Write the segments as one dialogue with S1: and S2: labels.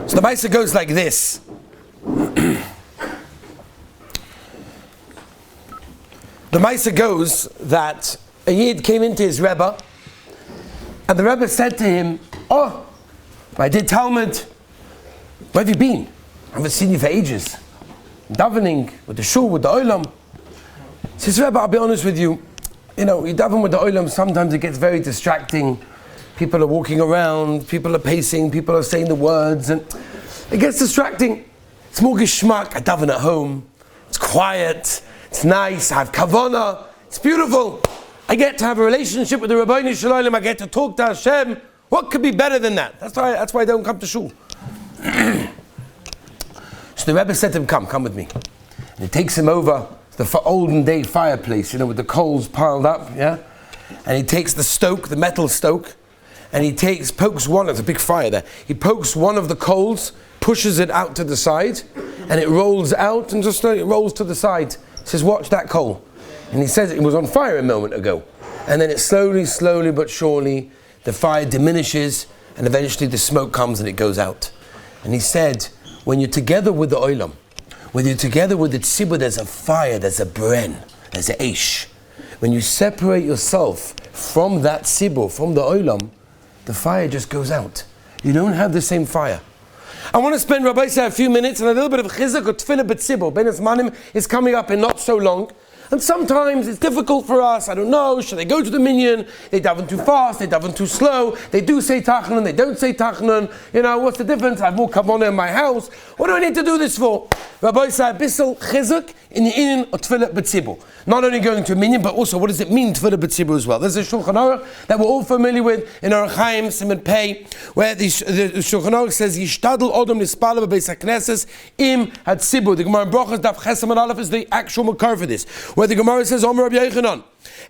S1: So the Maisa goes like this. The Maisa goes that a Yid came into his Rebbe, and the Rebbe said to him, "Oh, I did Talmud. Where have you been? I haven't seen you for ages. Davening with the shul, with the olam." He says, "Rebbe, I'll be honest with you. You daven with the olam, sometimes it gets very distracting. People are walking around, people are pacing, people are saying the words, and it gets distracting. It's more geschmack. I daven at home. It's quiet. It's nice. I have kavanah. It's beautiful. I get to have a relationship with the Rabbeinu Shalom. I get to talk to Hashem. What could be better than that? That's why I don't come to shul." So the Rebbe said to him, come with me. And he takes him over the olden day fireplace, with the coals piled up, yeah? And he takes the metal stoke, and he pokes one, there's a big fire there. He pokes one of the coals, pushes it out to the side, and it rolls out and just it rolls to the side. He says, "Watch that coal." And he says it was on fire a moment ago. And then it slowly but surely, the fire diminishes, and eventually the smoke comes and it goes out. And he said, when you're together with the olam, when you're together with the tzibur, there's a fire, there's a bren, there's a eish. When you separate yourself from that tzibur, from the olam, the fire just goes out. You don't have the same fire. I want to spend, Rabbi say, a few minutes on a little bit of chizuk or Tefillah B'Tzibbur. Ben Zmanim is coming up in not so long. And sometimes it's difficult for us. I don't know, should they go to the minyan? They daven too fast, they daven too slow, they do say tachanun, they don't say tachanun. What's the difference? I have more kavanah in my house. What do I need to do this for? Rabbi said, Bissel chizuk in the inyan of Tefillah B'Tzibbur. Not only going to a minyan, but also what does it mean, Tefillah B'Tzibbur as well? There's a Shulchan Aruch that we're all familiar with in Orach Chaim, Siman Pei, where the Shulchan Aruch says, Yishtadl Odom Nispala B'Beis HaKnesses Im HaTzibur. The Gemara in Brachos Daf Chesam and Aleph is the actual makar for this, where the Gemara says, Omer Rabbi Yochanan,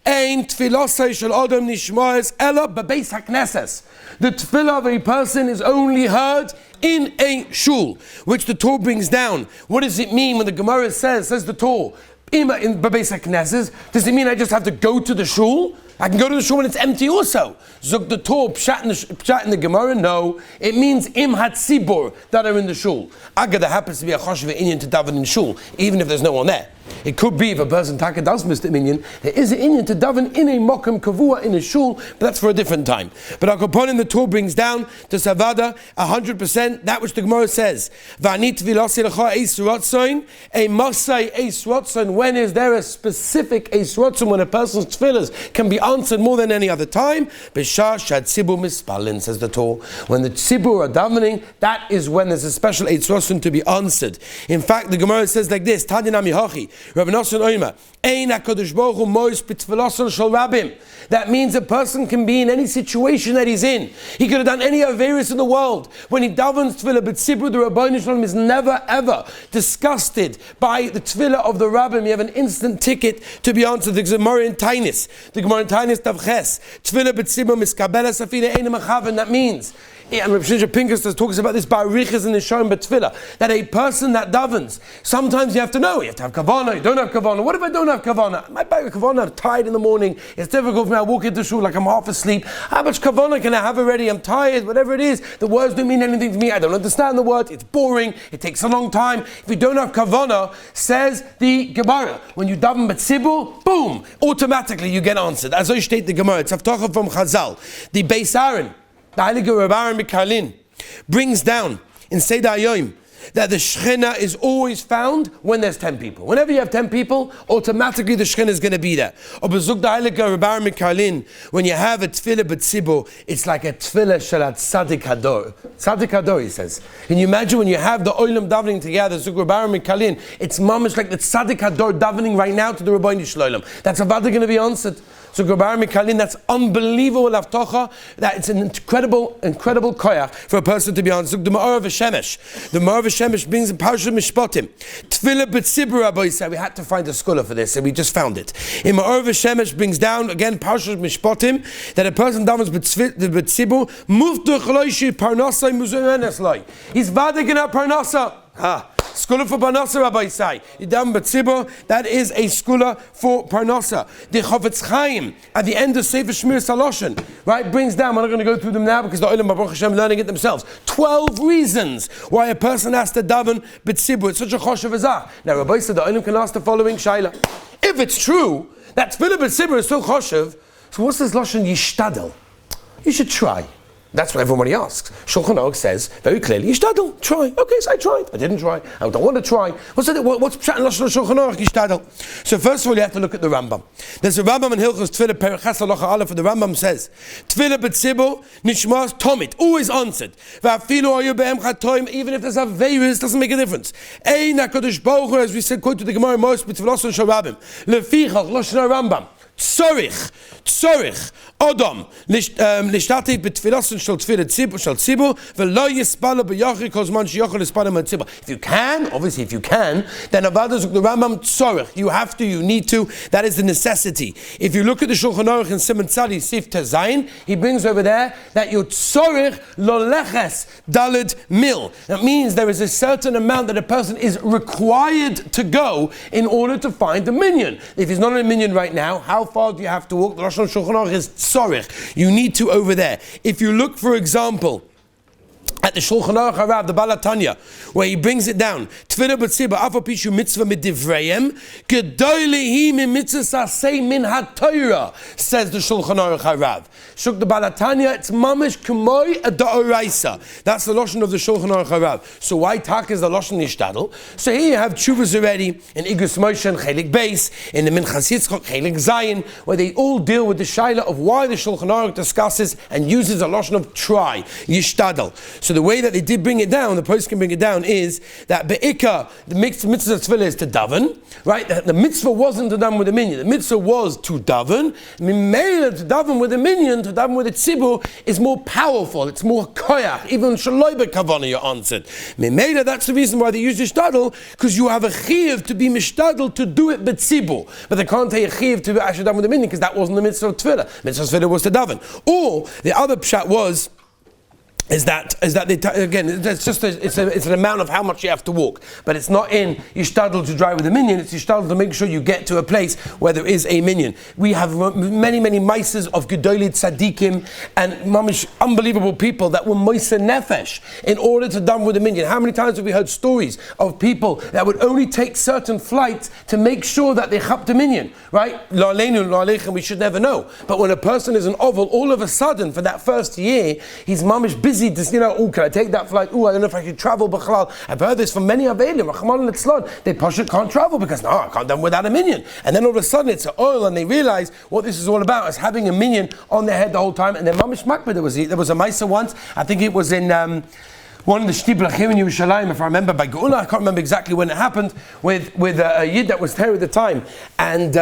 S1: Ein tefilosai shel Odom nishmoes ela b'beis haknesses. The tefillah of a person is only heard in a shul, which the Torah brings down. What does it mean when the Gemara says the Torah, in b'beis haknesses? Does it mean I just have to go to the shul? I can go to the shul when it's empty also. Zog the Torah, pshat in the Gemara? No. It means im hatzibur that are in the shul. Agad, there happens to be a choshev inyan to daven in shul, even if there's no one there. It could be if a person taka does miss the minyan, there is an inyan to daven in a mokum kavua in a shul, but that's for a different time. But our component the Torah brings down to Savada 100% that which the Gemara says. V'anit v'lasi lecha eis rotzoin, a masai eis rotzoin. When is there a specific eis rotzoin when a person's tefillahs can be answered more than any other time? B'shah shad tzibur mispalin, says the Torah. When the tzibur are davening, that is when there's a special eis rotzoin to be answered. In fact, the Gemara says like this: Tanya nami hachi. Rabbi Nosson Oima, Ein HaKadosh Baruch Hu Mois B'Tfiloson Shel Rabim. That means a person can be in any situation that he's in. He could have done any Averis in the world. When he davens Tefillah B'Tzibbur, the Rabbeinu Shalom is never ever disgusted by the Tefillah of the Rabbim. You have an instant ticket to be answered. The Gemara in Tainis, Tavches, Tefillah B'Tzibbur Miskabela Safina Ein Mechaven. That means, and Rav Shimshon Pinkus talks about this by Riches in the Shalom B'Tefillah, that a person that davens, sometimes you have to know, you have to have kavanah, you don't have kavanah. What if I don't have kavanah? I might buy a kavanah, I'm tired in the morning, it's difficult for me, I walk into shul like I'm half asleep. How much kavanah can I have already? I'm tired, whatever it is. The words don't mean anything to me, I don't understand the words, it's boring, it takes a long time. If you don't have kavanah, says the Gemara, when you daven B'Tzibbur, boom, automatically you get answered. As I state the Gemara, it's Haftacha from Chazal, the Beis Aaron, the Heilige Reb Aaron Mikarlin, brings down in Seder Hayoim that the Shechina is always found when there's 10 people. Whenever you have 10 people, automatically the Shechina is going to be there. Or Bezug the Heilige Reb Aaron Mikarlin, when you have a Tefillah B'Tzibbur, it's like a Tefillah Shalat Tzadik Hador. Tzadik Hador, he says. Can you imagine when you have the Olam davening together, Zug Reb Aaron Mikarlin, it's mamish like the Tzadik Hador davening right now to the Rabbeinu Shalom. That's about going to be answered. So Gebar Mikalin, that's unbelievable avtocha, that it's an incredible koyach for a person to be on. So the Ma'or V'Shemesh. The Ma'or V'Shemesh brings in Parashat Mishpatim. Tefillah B'Tzibbur, Rabbi said, we had to find a scholar for this, and we just found it. In Ma'or V'Shemesh brings down, again, Parashat Mishpatim, that a person davens B'Tzibbur, Muftuch Loishi Parnasai Muzumenes Loi. He's vadig in our Parnasa. Skula for Parnasa, Rabbi say. Tefillah B'Tzibbur, that is a skula for Parnasa. The Chofetz Chaim, at the end of Sefer Shmir Saloshen, right, brings down, we're not going to go through them now because the Olam Baruch Hashem learning it themselves, 12 reasons why a person has to daven B'Tzibbur. It's such a choshev azach. Now, Rabbi said the Olam can ask the following shaila. If it's true that Tefillah B'Tzibbur is so choshev, so what's this lashon yishtadel? You should try. That's what everybody asks. Shulchan Aruch says very clearly, yishtadel, try. Okay, so I tried. I didn't try. I don't want to try. What's pshat in lashon Shulchan Aruch yishtadel? So first of all, you have to look at the Rambam. There's a Rambam in Hilchos Tefillah Perek Ches Halacha Aleph, and the Rambam says Tefillah B'Tzibbur nishmas tomit, always answered. Va'afilu ayu be'em chatoim, even if there's aveirus, doesn't make a difference. Ein HaKadosh Baruch Hu, as we said, quote to the Gemara most b'Tfiloson Sharabim, lefichach lashon Rambam. Tzorich, Odom, Lishtatik b'Tfiloson shel Tefillah Tzibur, v'lo yispala b'yachri kol zman sheyochel yispala b'Tzibur. If you can, obviously if you can, then Avada Zuk the Rambam Tzorich. You have to, you need to. That is the necessity. If you look at the Shulchan Aruch in Siman Tzadi Sif Tezayin, he brings over there that you Tzorich lo leches daled mil. That means there is a certain amount that a person is required to go in order to find a minyan. If he's not in a minyan right now, how far do you have to walk? The Lashon Shulchan Aruch is tzorich. You need to over there. If you look, for example, at the Shulchan Aruch Harav, the Balatanya, where he brings it down, Tefillah B'Tzibbur, Afa Pishu Mitzvah Midivreim, Gedoi Lehi Min Mitzvah Sasei Min HaTorah, says the Shulchan Aruch Harav. Shuk the Balatanya, it's Mamish K'moi a Da'oraisa. That's the Lashon of the Shulchan Aruch Harav. So why Tak is the Lashon Nishtadel? So here you have Tshuvas already, in Igus Moshe and Chelik Beis, in the Minchas Yitzchok, Chelik Zayin, where they all deal with the Shaila of why the Shulchan Aruch discusses and uses a Lashon of try, Yishtadel. So the way that they did bring it down, the post can bring it down, is that be'ikah, the mitzvah of tefillah is to daven, right? The mitzvah wasn't to daven with a minyan. The mitzvah was to daven. Mimela, to daven with a minyan, to daven with a tzibur, is more powerful. It's more koyach. Even shaloi be'kavana, you're answered. Mimela, that's the reason why they use ishtadel, because you have a chiyuv to be mishtadel to do it be'tzibur. But they can't take a chiyuv to actually daven with a minyan, because that wasn't the mitzvah of tefillah. Mitzvah of tefillah was to daven. Or, the other pshat was, is that they, again, it's just it's an amount of how much you have to walk, but it's not in yishtadel to drive with a minyan. It's yishtadel to make sure you get to a place where there is a minyan. We have many maises of gedolit tzaddikim and mamish unbelievable people that were moise nefesh in order to daven with a minyan. How many times have we heard stories of people that would only take certain flights to make sure that they chapped a minyan, right? Lo aleinu, lo aleichem, we should never know. But when a person is an oval, all of a sudden for that first year, he's mamish busy. Can I take that flight? I don't know if I should travel. I've heard this from many Avelim. They can't travel because I can't do without a minyan. And then all of a sudden it's oil, and they realize what this is all about is having a minyan on their head the whole time. And then mamish makbid. There was a Maisa once. I think it was in one of the Shtibla here in Yerushalayim, if I remember, by Geula. I can't remember exactly when it happened, with a Yid that was there at the time, and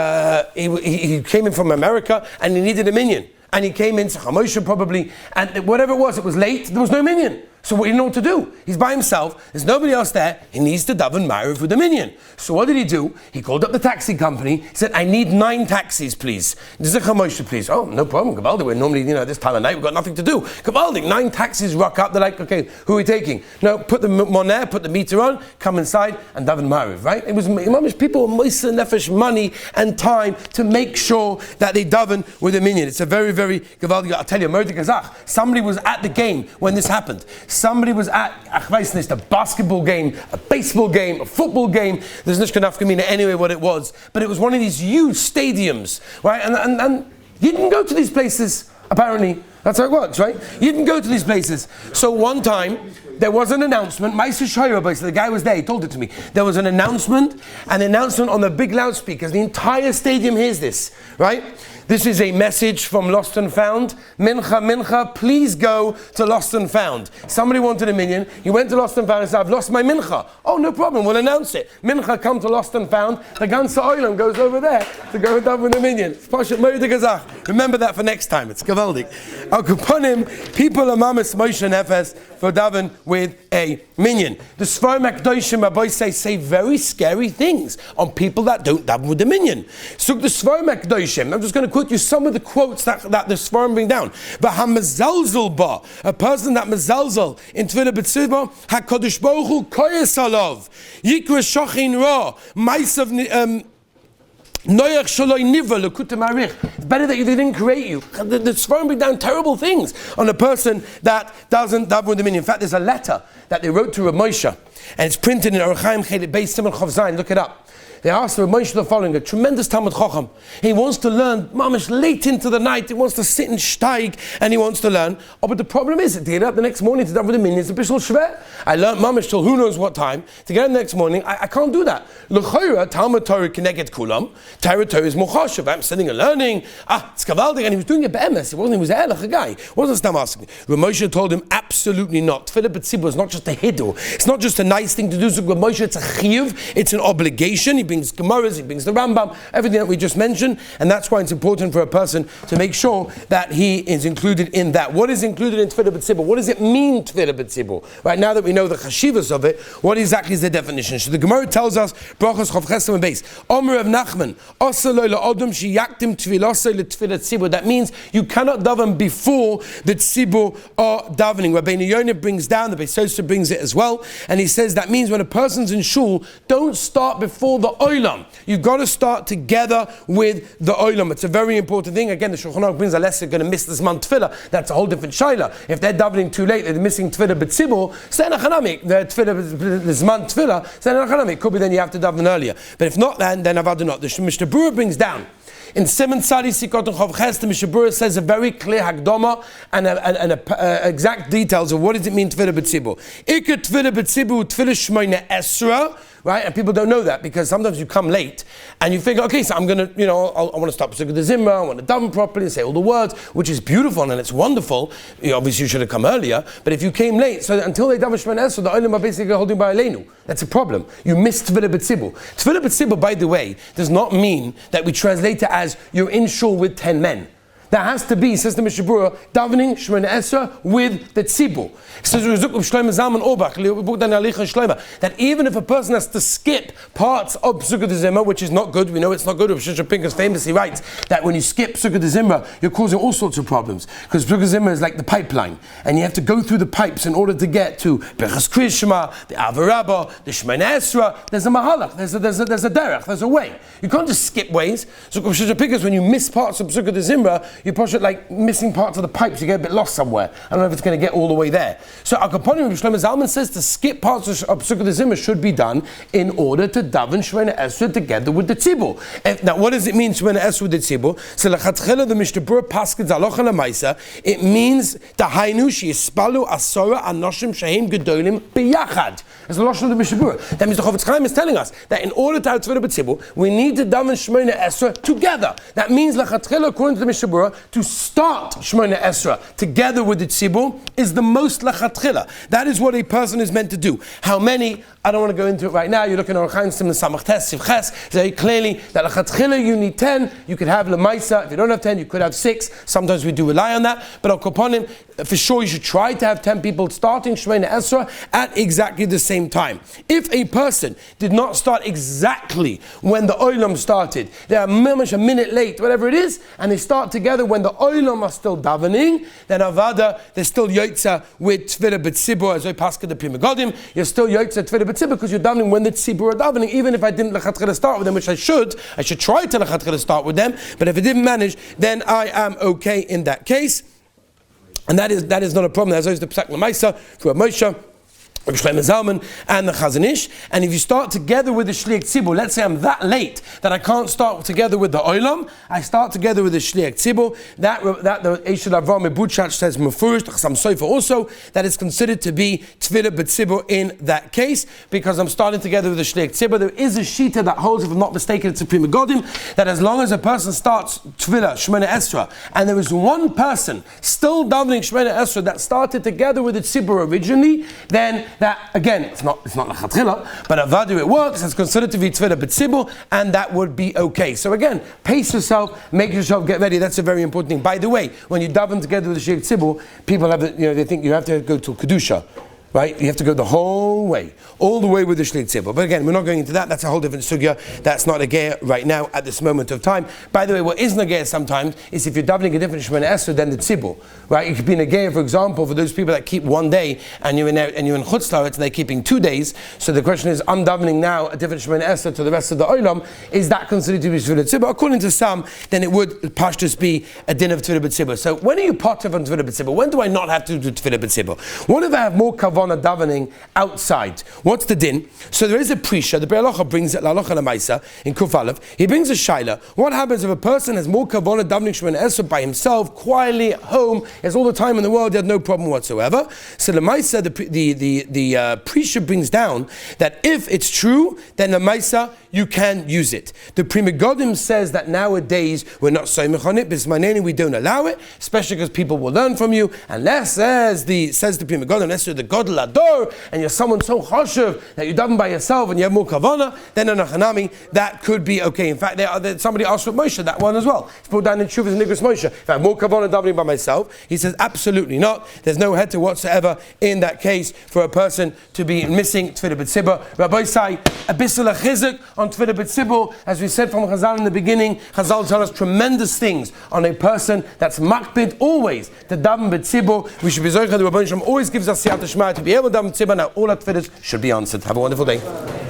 S1: he came in from America and he needed a minyan. And he came in, Moshe probably, and whatever it was late, there was no minyan. So what do you know what to do? He's by himself, there's nobody else there, he needs to daven ma'ariv with a minyan. So what did he do? He called up the taxi company, he said, I need 9 taxis, please. Moshe, please. Oh, no problem, Gavaldi, we're normally, this time of night, we've got nothing to do. Gavaldi, 9 taxis rock up, they're like, okay, who are we taking? No, put the moneh, put the meter on, come inside, and daven ma'ariv, right? It was, people were moise nefesh money and time to make sure that they daven with a minyan. It's a very, very Gavaldi, I'll tell you, Murder Gazach, somebody was at the game when this happened. Somebody was at a basketball game, a baseball game, a football game. There's no Shkanafkamina anyway what it was. But it was one of these huge stadiums, right? And you didn't go to these places, apparently. That's how it works, right? You didn't go to these places. So one time, there was an announcement. The guy was there, he told it to me. There was an announcement on the big loudspeakers. The entire stadium hears this, right? This is a message from Lost and Found. Mincha, please go to Lost and Found. Somebody wanted a minyan. He went to Lost and Found and said, I've lost my mincha. Oh, no problem, we'll announce it. Mincha, come to Lost and Found. The Gansa Oilam goes over there to go and daven with a minyan. Remember that for next time. It's Gavaldik. Al Kuponim, people are mamas Moshe Nefes for daven with a minyan. The Svar Makdoshim, my boys say very scary things on people that don't daven with the minyan. So the Svar Makdoshim, I'm just going to quote you some of the quotes that the Sfarim bring down. V'hamazalzel ba, a person that mazalzel in Tefillah B'Tzibbur, HaKadosh Baruch Hu koyes alav, yikra shachin ra, maisav it's better that you didn't create you. The Sfarim bring down terrible things on a person that doesn't daven with the minyan. In fact, there's a letter that they wrote to Rav Moshe, and it's printed in Orach Chaim Chelik Beis Simon Chav Zayin. Look it up. They asked Rav Moshe the following: a tremendous Talmud Chacham. He wants to learn, mamish, late into the night. He wants to sit and steig, and he wants to learn. Oh, but the problem is, to get up the next morning to daven with the minyan is a bishul shver. I learned mamish till who knows what time. To get up the next morning, I can't do that. L'chayra Talmud Torah keneged kulam. Torah is mochashav. I'm sitting and learning. It's kavaldik, and he was doing it be'emes. He wasn't. He was a elach, a guy. He wasn't stam asking. Rav Moshe told him absolutely not. Tefillah B'Tzibbur is not just a hidu. It's not just a nice thing to do. So Rav Moshe, it's a chiyuv. It's an obligation. He brings gemaras. He brings the Rambam, everything that we just mentioned, and that's why it's important for a person to make sure that he is included in that. What is included in Tefillah B'Tzibbur? What does it mean, Tefillah B'Tzibbur? Right now that we know the chashivas of it, what exactly is the definition? So the Gemara tells us, Brachos Chav Chesed Beis, Omer of Nachman, Osaloi la'odom sheyaktim tefilosoi le'tefillah tzibur. That means you cannot daven before the tzibur are davening. Rabbeinu Yonah brings down, the Beis Yosef brings it as well, and he says that means when a person's in shul, don't start before the olam. You've got to start together with the olam. It's a very important thing. Again, the Shulchan Aruch brings a lesson, going to miss this Zman Tefillah. That's a whole different shayla. If they're davening too late, they're missing Tefillah B'Tzibbur, Sen Achanamik, the Zman Tefillah, Sen Achanamik. Could be then you have to daven earlier. But if not, then avadu not. The Mishnah Berurah brings down, in Simon Sadi Sikot and Chav Ches, the Mishnah Berurah says a very clear Hakdama and exact details of what does it mean Tefillah B'Tzibbur. Ikar Tefillah B'Tzibbur, Tefillah Shmoyne Esra. Right? And people don't know that because sometimes you come late and you figure, okay, so I'm going to, I want to stop Pesukah the Zimra, I want to daven properly and say all the words, which is beautiful and it's wonderful. Obviously, you should have come earlier. But if you came late, so until they daven Shemana Esra, the Olim are basically holding by Aleinu. That's a problem. You missed Tefillah B'Tzibbur. Tefillah B'Tzibbur, by the way, does not mean that we translate it as you're in shul with 10 men. That has to be, says the Mishnah Berurah, davening Shemona Esra with the tzibur. It says that even if a person has to skip parts of Pesukah de Zimra, which is not good, we know it's not good. Rav Shimshon Pinkus famously writes that when you skip Pesukah de Zimra, you're causing all sorts of problems because Pesukah de Zimra is like the pipeline, and you have to go through the pipes in order to get to Berachas Kriya Shema, the Avarabba, the Shemona Esra. There's a mahalach, there's a derech, there's a way. You can't just skip ways. So Rav Shimshon Pinkus, when you miss parts of Pesukah de Zimra, you push it like missing parts of the pipes, you get a bit lost somewhere. I don't know if it's going to get all the way there. So our Kaponim Shlomo Zalman says to skip parts of Pesukah de Zimra should be done in order to daven Shemona Esra together with the tzibur. Now what does it mean Shemona Esra with the tzibur? So L'chatchila the Mishnah Berurah paskins alocha lemaisa. It means Tahainu she'ispalu asora anoshim shehem gedolim biyachad. It's the lashon of the Mishnah Berurah. That means the Chofetz Chaim is telling us that in order to have Tefillah B'Tzibbur, we need to daven Shemona Esra together. That means L'chatchila, according to the Mishnah Berurah, to start Shemona Esra together with the tzibur is the most lachatchila. That is what a person is meant to do. How many? I don't want to go into it right now. You're looking at Orach Chaim Samach Tes Sivches. Very clearly that lachatchila you need 10. You could have lemaisa. If you don't have 10, you could have 6. Sometimes we do rely on that. But al koponim, for sure, you should try to have 10 people starting Shemona Esra at exactly the same time. If a person did not start exactly when the olam started, they are a minute late, whatever it is, and they start together when the olam are still davening, then avada, they're still yotza with Tefillah B'Tzibbur, as I paska the Pri Megadim, you're still yotza Tefillah B'Tzibbur because you're davening when the tzibur are davening, even if I didn't lechatchila start with them, which I should try to lechatchila start with them, but if I didn't manage, then I am okay in that case. And that is not a problem. That's always the Psak L'maisa, for Moshe, Rabbi Shlomo Zalman and the Chazon Ish. And if you start together with the Shliach Tzibur, let's say I'm that late that I can't start together with the Olam, I start together with the Shliach Tzibur, that the Eishel Avram Mebuchach says Mefurish, the Chassam Sofer also, that is considered to be Tefillah B'Tzibbur in that case, because I'm starting together with the Shliach Tzibur. There is a shita that holds, if I'm not mistaken, it's a Pri Megadim, that as long as a person starts Tefillah, Shemona Esra, and there is one person still davening Shemona Esra that started together with the Tzibur originally, then that, again, it's not L'chatchila, but avadu it works, it's considered to be Tefillah B'Tzibbur, and that would be okay. So again, pace yourself, make yourself get ready, that's a very important thing. By the way, when you daven together with the Shliach Tzibur, people have, they think you have to go to Kedusha. right? You have to go the whole way, all the way with the Shlit Tzibur. But again, we're not going into that. That's a whole different sugya. That's not a gear right now at this moment of time. By the way, what is Nagaya sometimes is if you're davening a different Shemona Esrei than the Tzibur, right? It could be Nagaya, for example, for those people that keep one day and you're in Chutz La'aretz and they're keeping 2 days. So the question is, I'm davening now a different Shemona Esrei to the rest of the Olam. Is that considered to be Tefillah B'Tzibbur? According to some, then it would pashtus be a din of Tefillah B'Tzibbur. So when are you part of on Tefillah B'Tzibbur? When do I not have to do Tefillah B'Tzibbur? What if I have more kavanah davening outside? What's the din? So there is a prisha. The Be'alacha brings it, La'alacha L'Maisa, in Kuf Aleph. He brings a shaila. What happens if a person has more kavanah davening Shemona Esrei by himself, quietly at home, he has all the time in the world, he has no problem whatsoever? So L'Maisa, the prisha brings down that if it's true, then L'Maisa, you can use it. The Pri Megadim says that nowadays we're not soymech on it, bismaneni, we don't allow it, especially because people will learn from you, unless says the Pri Megadim, unless you're the Gadol Ador and you're someone so chashuv that you're davening by yourself and you have more kavanah, then on a chanami that could be okay. In fact, somebody asked with Moshe that one as well. It's put down in Shuvas and Nigros Moshe. If I have more kavanah davening by myself, he says absolutely not. There's no heter whatsoever in that case for a person to be missing Tefillah B'Tzibbur. Rabbi say a bissel chizuk on Tefillah B'Tzibbur, as we said from Chazal in the beginning. Chazal tell us tremendous things on a person that's makpid always to daven B'Tzibbur. We should be zocheh. The Rebbeinu Shalom always gives us siyata shema to be able to daven B'Tzibbur. Now all our tefillahs should be answered. Have a wonderful day.